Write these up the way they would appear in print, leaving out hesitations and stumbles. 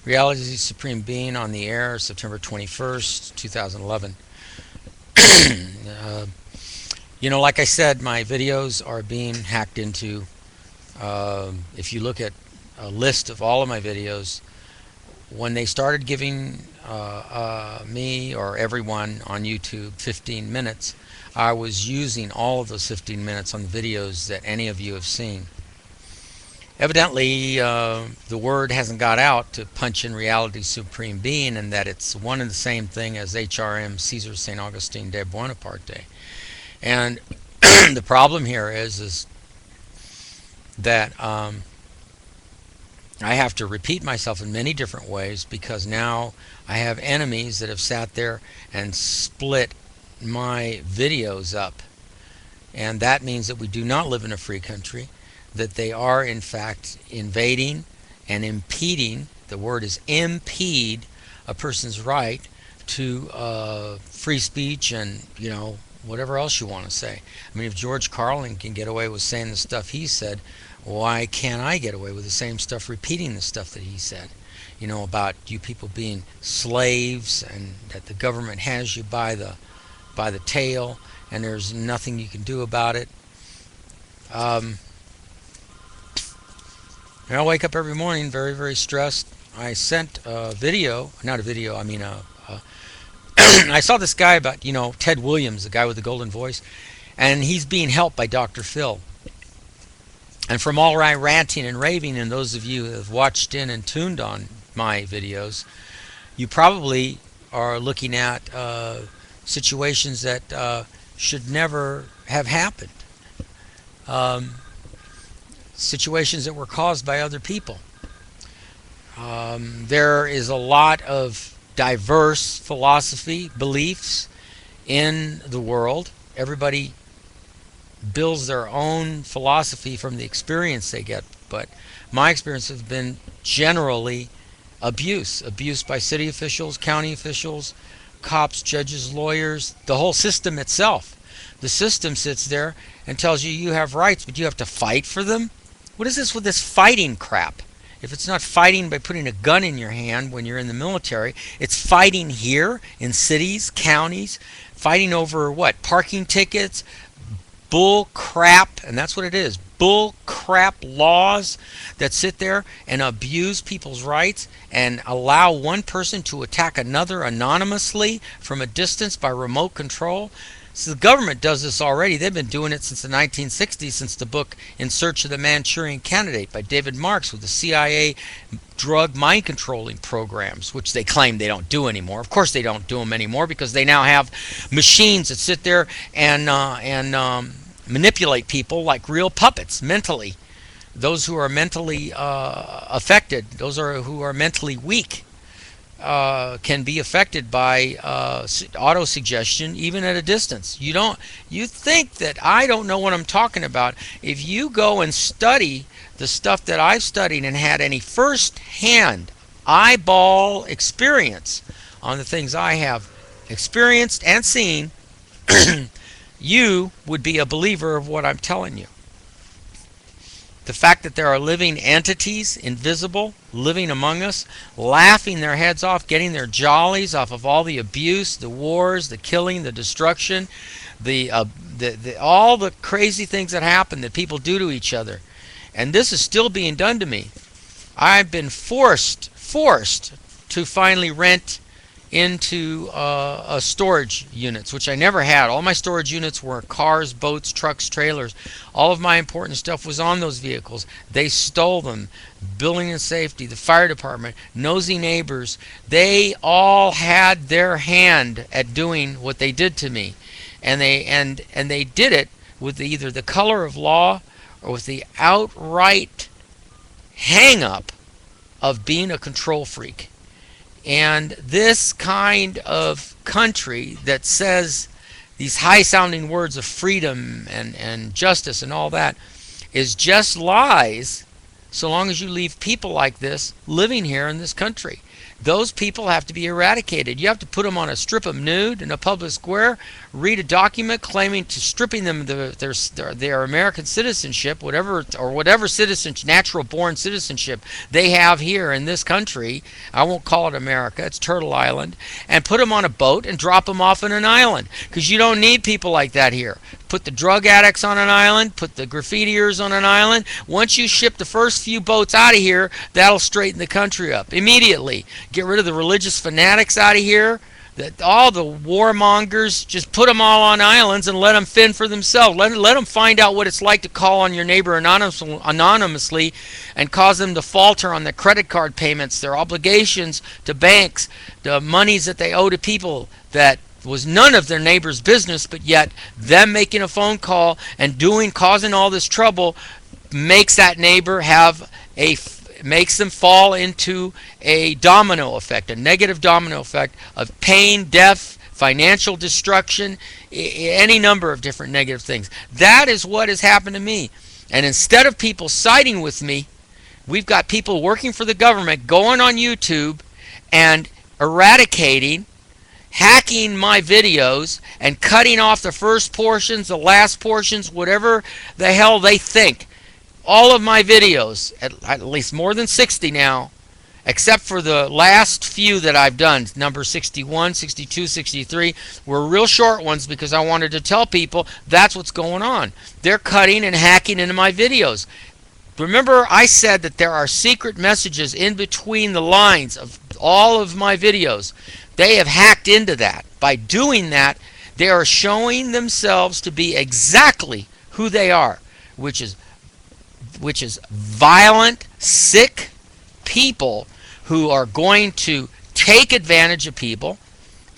Reality Supreme Being on the air, September 21st, 2011. uh, like I said, my videos are being hacked into. If you look at a list of all of my videos, when they started giving me or everyone on YouTube 15 minutes, I was using all of those 15 minutes on the videos that any of you have seen. Evidently, the word hasn't got out to punch in Reality Supreme Being, and that it's one and the same thing as HRM Caesar St. Augustine de Buonaparte. And the problem here is that I have to repeat myself in many different ways, because now I have enemies that have sat there and split my videos up. And that means that we do not live in a free country, that they are in fact invading and impeding, the word is impede, a person's right to free speech and, whatever else you want to say. I mean, if George Carlin can get away with saying the stuff he said, why can't I get away with the same stuff, repeating the stuff that he said? About you people being slaves, and that the government has you by the tail, and there's nothing you can do about it. I wake up every morning very, very stressed. I sent a video, not a video, I mean I saw this guy about, Ted Williams, the guy with the golden voice, and he's being helped by Dr. Phil. And from all my ranting and raving, and those of you who have watched in and tuned on my videos, you probably are looking at situations that should never have happened. Situations that were caused by other people. There is a lot of diverse philosophy, beliefs in the world. Everybody builds their own philosophy from the experience they get, but my experience has been generally abuse by city officials, county officials, cops, judges, lawyers, the whole system itself. The system sits there and tells you you have rights, but you have to fight for them. What is this with this fighting crap? If it's not fighting by putting a gun in your hand when you're in the military, it's fighting here in cities, counties, fighting over what? Parking tickets, bull crap, and that's what it is. Bull crap laws that sit there and abuse people's rights and allow one person to attack another anonymously from a distance by remote control. So the government does this already. They've been doing it since the 1960s, since the book In Search of the Manchurian Candidate by David Marks, with the CIA drug mind controlling programs, which they claim they don't do anymore. Of course they don't do them anymore, because they now have machines that sit there and manipulate people like real puppets mentally. Those who are mentally affected, who are mentally weak, can be affected by auto-suggestion even at a distance. You think that I don't know what I'm talking about. If you go and study the stuff that I've studied and had any first-hand eyeball experience on the things I have experienced and seen, you would be a believer of what I'm telling you. The fact that there are living entities, invisible, living among us, laughing their heads off, getting their jollies off of all the abuse, the wars, the killing, the destruction, all the crazy things that happen that people do to each other. And this is still being done to me. I've been forced to finally rent into storage units, which I never had. All my storage units were cars, boats, trucks, trailers. All of my important stuff was on those vehicles. They stole them. Building and safety, the fire department, nosy neighbors, they all had their hand at doing what they did to me. And they did it with either the color of law or with the outright hang-up of being a control freak. And this kind of country that says these high-sounding words of freedom and justice and all that is just lies, so long as you leave people like this living here in this country. Those people have to be eradicated. You have to put them on a strip of nude in a public square, read a document claiming to stripping them their American citizenship, whatever citizenship, natural born citizenship they have here in this country. I won't call it America, it's Turtle Island, and put them on a boat and drop them off on an island, because you don't need people like that here. Put the drug addicts on an island, put the graffitiers on an island. Once you ship the first few boats out of here, that'll straighten the country up immediately. Get rid of the religious fanatics out of here. All the warmongers, just put them all on islands and let them fend for themselves. Let them find out what it's like to call on your neighbor anonymously and cause them to falter on their credit card payments, their obligations to banks, the monies that they owe to people that was none of their neighbor's business, but yet them making a phone call and causing all this trouble makes that neighbor makes them fall into a domino effect, a negative domino effect of pain, death, financial destruction, any number of different negative things. That is what has happened to me. And instead of people siding with me, we've got people working for the government going on YouTube and eradicating, hacking my videos and cutting off the first portions, the last portions, whatever the hell they think. All of my videos, at least more than 60 now, except for the last few that I've done, number 61, 62, 63, were real short ones because I wanted to tell people that's what's going on. They're cutting and hacking into my videos. Remember, I said that there are secret messages in between the lines of all of my videos. They have hacked into that. By doing that, they are showing themselves to be exactly who they are, which is violent, sick people who are going to take advantage of people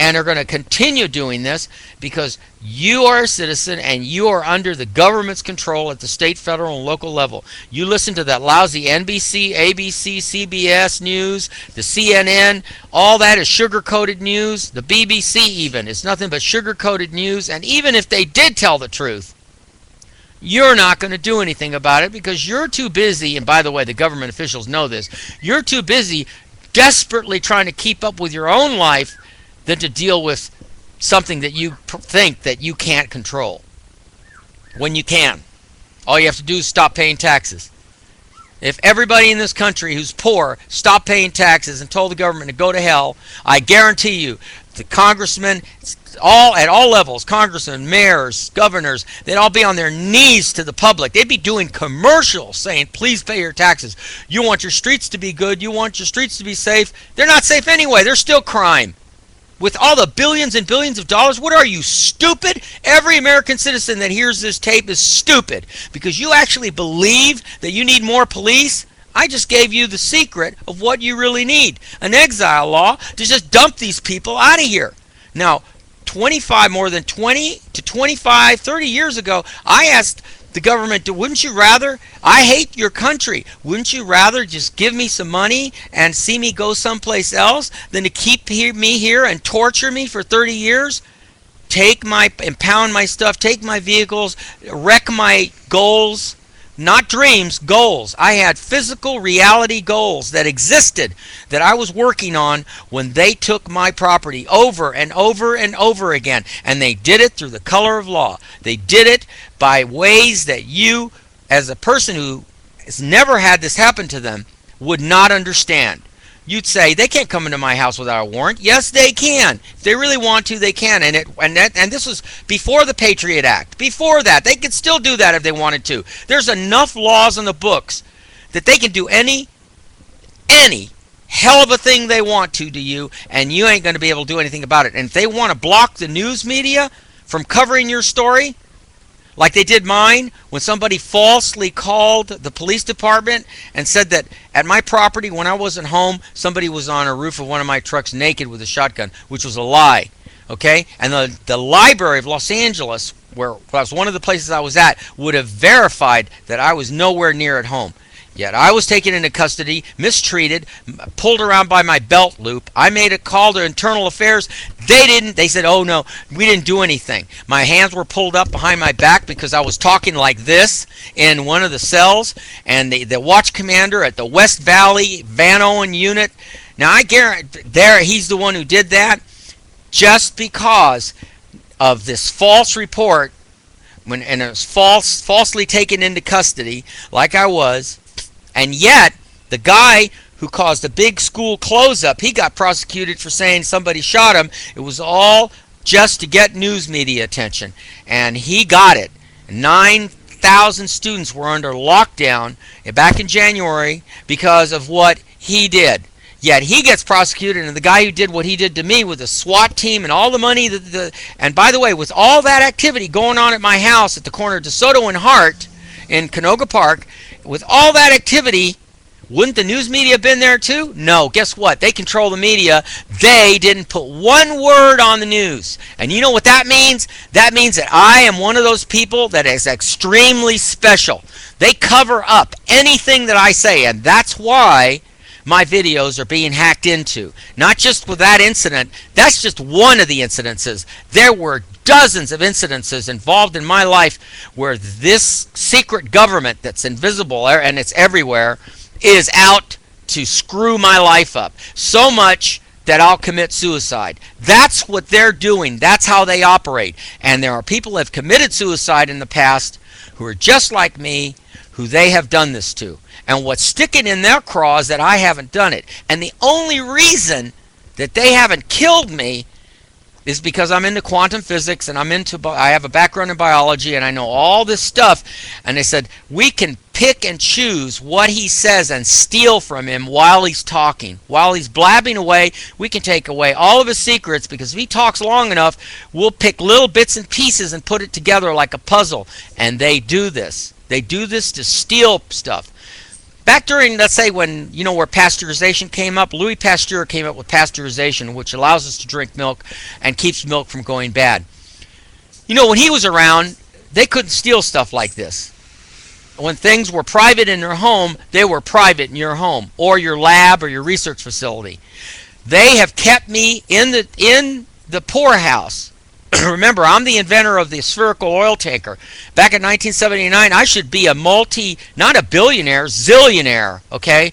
and are going to continue doing this because you are a citizen and you are under the government's control at the state, federal, and local level. You listen to that lousy NBC, ABC, CBS News, the CNN, all that is sugar-coated news. The BBC even is nothing but sugar-coated news. And even if they did tell the truth, you're not going to do anything about it because you're too busy, and by the way, the government officials know this, you're too busy desperately trying to keep up with your own life than to deal with something that you think that you can't control. When you can. All you have to do is stop paying taxes. If everybody in this country who's poor stopped paying taxes and told the government to go to hell, I guarantee you, the congressmen, at all levels, congressmen, mayors, governors, they'd all be on their knees to the public. They'd be doing commercials saying, please pay your taxes. You want your streets to be good. You want your streets to be safe. They're not safe anyway. They're still crime. With all the billions and billions of dollars, what are you, stupid? Every American citizen that hears this tape is stupid because you actually believe that you need more police. I just gave you the secret of what you really need. An exile law to just dump these people out of here. Now, more than 20 to 25, 30 years ago, I asked the government, wouldn't you rather, I hate your country, wouldn't you rather just give me some money and see me go someplace else than to keep me here and torture me for 30 years? Impound my stuff, take my vehicles, wreck my goals. Not dreams, goals. I had physical reality goals that existed that I was working on when they took my property over and over and over again. And they did it through the color of law. They did it by ways that you, as a person who has never had this happen to them, would not understand. You'd say, they can't come into my house without a warrant. Yes, they can. If they really want to, they can. And this was before the Patriot Act. Before that, they could still do that if they wanted to. There's enough laws in the books that they can do any hell of a thing they want to you, and you ain't going to be able to do anything about it. And if they want to block the news media from covering your story, like they did mine, when somebody falsely called the police department and said that at my property, when I wasn't home, somebody was on a roof of one of my trucks naked with a shotgun, which was a lie. Okay? And the Library of Los Angeles, where was one of the places I was at, would have verified that I was nowhere near at home. Yet I was taken into custody, mistreated, pulled around by my belt loop. I made a call to Internal Affairs. They didn't. They said, oh no, we didn't do anything. My hands were pulled up behind my back because I was talking like this in one of the cells. And the watch commander at the West Valley Van Owen unit Now I guarantee he's the one who did that just because of this false report and it was falsely taken into custody like I was, and yet the guy who caused a big school close-up, he got prosecuted for saying somebody shot him. It was all just to get news media attention, and he got it. 9,000 students were under lockdown back in January because of what he did. Yet he gets prosecuted, and the guy who did what he did to me with the SWAT team and all the money, and by the way, with all that activity going on at my house at the corner of DeSoto and Hart in Canoga Park, with all that activity, wouldn't the news media have been there too? No. Guess what? They control the media. They didn't put one word on the news. And you know what that means? That means that I am one of those people that is extremely special. They cover up anything that I say, and that's why my videos are being hacked into. Not just with that incident. That's just one of the incidences. There were dozens of incidences involved in my life where this secret government that's invisible and it's everywhere is out to screw my life up. So much that I'll commit suicide. That's what they're doing. That's how they operate. And there are people who have committed suicide in the past who are just like me, who they have done this to. And what's sticking in their craw is that I haven't done it. And the only reason that they haven't killed me is because I'm into quantum physics and I have a background in biology and I know all this stuff. And they said, we can pick and choose what he says and steal from him while he's talking. While he's blabbing away, we can take away all of his secrets, because if he talks long enough, we'll pick little bits and pieces and put it together like a puzzle. And they do this. They do this to steal stuff. Back during, let's say, when, where pasteurization came up, Louis Pasteur came up with pasteurization, which allows us to drink milk and keeps milk from going bad. When he was around, they couldn't steal stuff like this. When things were private in their home, they were private in your home or your lab or your research facility. They have kept me in the poorhouse. Remember, I'm the inventor of the spherical oil tanker. Back in 1979, I should be not a billionaire, zillionaire, okay?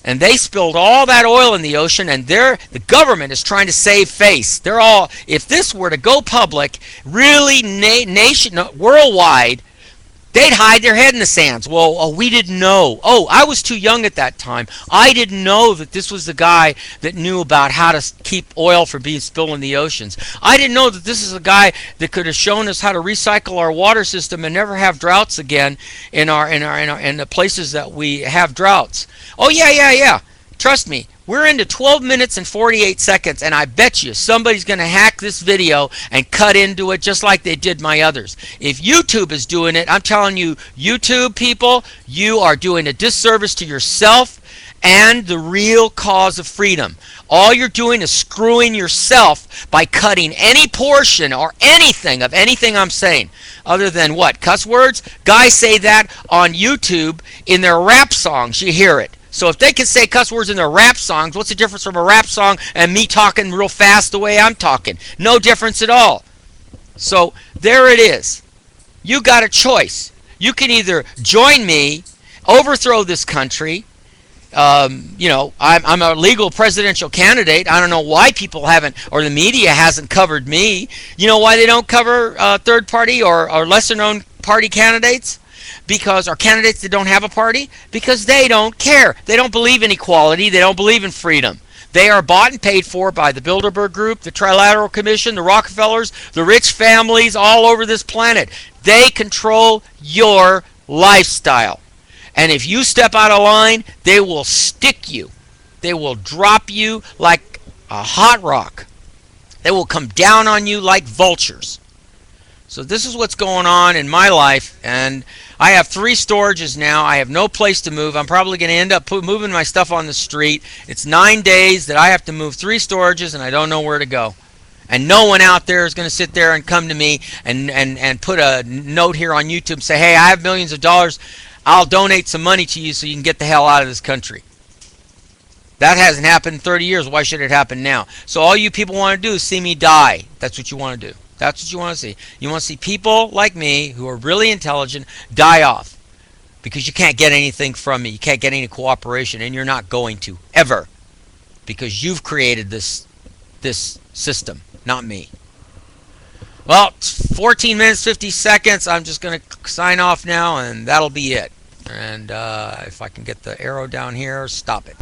And they spilled all that oil in the ocean, and the government is trying to save face. If this were to go public, really worldwide, they'd hide their head in the sands. Well, we didn't know. I was too young at that time. I didn't know that this was the guy that knew about how to keep oil from being spilled in the oceans. I didn't know that this is a guy that could have shown us how to recycle our water system and never have droughts again in the places that we have droughts. Oh yeah. Trust me. We're into 12 minutes and 48 seconds, and I bet you somebody's going to hack this video and cut into it just like they did my others. If YouTube is doing it, I'm telling you, YouTube people, you are doing a disservice to yourself and the real cause of freedom. All you're doing is screwing yourself by cutting any portion or anything of anything I'm saying. Other than what? Cuss words? Guys say that on YouTube in their rap songs. You hear it. So if they can say cuss words in their rap songs, what's the difference from a rap song and me talking real fast the way I'm talking? No difference at all. So there it is. You got a choice. You can either join me, overthrow this country. I'm a legal presidential candidate. I don't know why people haven't, or the media hasn't covered me. You know why they don't cover third party or lesser known party candidates? Because our candidates that don't have a party, because they don't care. They don't believe in equality. They don't believe in freedom. They are bought and paid for by the Bilderberg Group, the Trilateral Commission, the Rockefellers, the rich families all over this planet. They control your lifestyle. And if you step out of line, they will stick you. They will drop you like a hot rock. They will come down on you like vultures. So this is what's going on in my life, and I have 3 storages now. I have no place to move. I'm probably going to end up moving my stuff on the street. It's 9 days that I have to move 3 storages, and I don't know where to go. And no one out there is going to sit there and come to me and put a note here on YouTube and say, hey, I have millions of dollars. I'll donate some money to you so you can get the hell out of this country. That hasn't happened in 30 years. Why should it happen now? So all you people want to do is see me die. That's what you want to do. That's what you want to see. You want to see people like me who are really intelligent die off because you can't get anything from me. You can't get any cooperation, and you're not going to, ever. because you've created this system, not me. Well, it's 14 minutes 50 seconds. I'm just going to sign off now, and that'll be it. And if I can get the arrow down here, stop it.